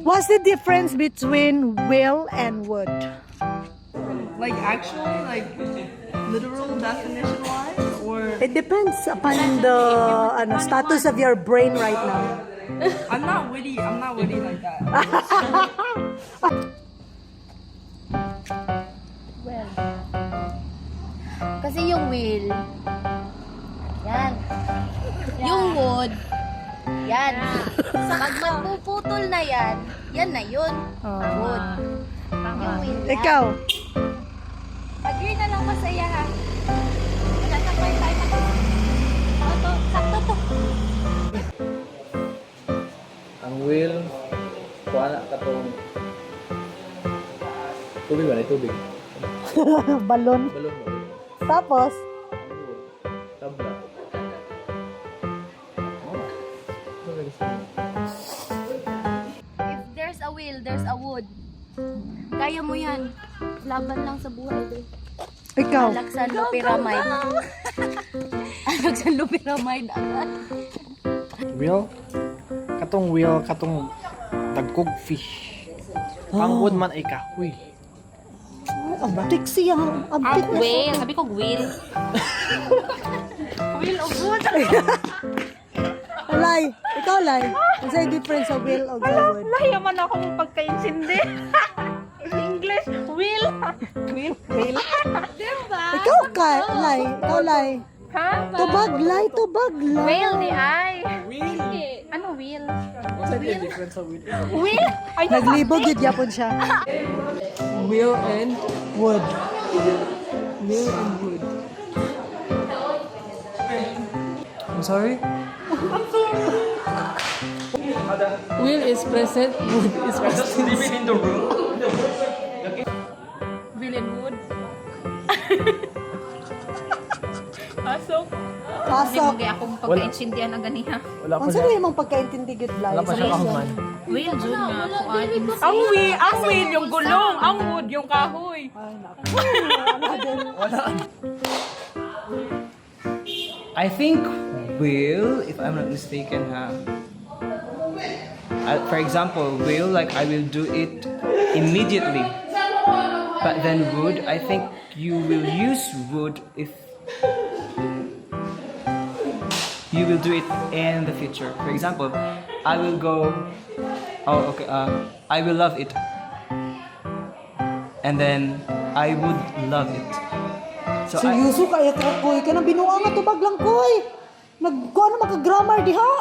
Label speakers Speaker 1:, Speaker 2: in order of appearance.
Speaker 1: What's the difference between will and would?
Speaker 2: Like actually, like literal definition wise, or
Speaker 1: It depends upon the status of your brain right now.
Speaker 2: I'm not witty like that.
Speaker 3: Well, kasi yung will, yan. Yung would, yan. Pag magpuputol na yan, yan na yun. Would. Yung will yan.
Speaker 1: Ikaw,
Speaker 3: Agree na lang masaya ha. Wala na pa tayo na. Sakto to.
Speaker 4: Ang will, kuha na ka tong tubig ba? Tubig.
Speaker 1: balon.
Speaker 4: Balong mo.
Speaker 1: Tapos,
Speaker 4: Ang wood, tabla.
Speaker 3: If there's a will, there's a would. Kaya mo yan. Laban lang sa buhay. Be.
Speaker 1: ikaw.
Speaker 3: Alexander Pyramid. Alexander Pyramid agad.
Speaker 5: Will? Katong dagkog fish. Ang wood man ay kahoy.
Speaker 1: Ang tiksi ang abit niya.
Speaker 3: Will. Sabi ko will. Will o wood.
Speaker 1: Alay, ikaw Lay. What's the difference of will and would?
Speaker 6: Lahi man akong pagkaintindi. English, will. Will. Diba?
Speaker 1: Ikaw Lay. Ikaw Lay.
Speaker 6: Ha?
Speaker 1: Tubag Lay.
Speaker 6: Will di ay. Will. Ano will?
Speaker 5: What's the difference of will?
Speaker 6: Will? Ay,
Speaker 1: Naglibog yun yapon siya.
Speaker 2: Will and
Speaker 1: Would.
Speaker 2: will and would. I'm sorry. Will is present, would is past tense.
Speaker 6: will and would. Pasok.
Speaker 1: Pasok.
Speaker 7: Kaya akong pagkaintindihan na ganiha.
Speaker 5: Wala ko
Speaker 1: Kung saan yung pagkaintindi good Lay?
Speaker 5: Wala pa siya kahuman.
Speaker 7: Will, Jun nga.
Speaker 6: Ang will yung gulong. Ang wood yung kahoy.
Speaker 8: I think will, if I'm not mistaken, for example, will, like I will do it immediately. But then would, I think you will use would if you will do it in the future. For example, I will go, I will love it. And then I would love it. So
Speaker 1: Seryoso kaya ka koy. Ka nang binuang nga tubag lang koy. Nagkuha na maka-grammar diha.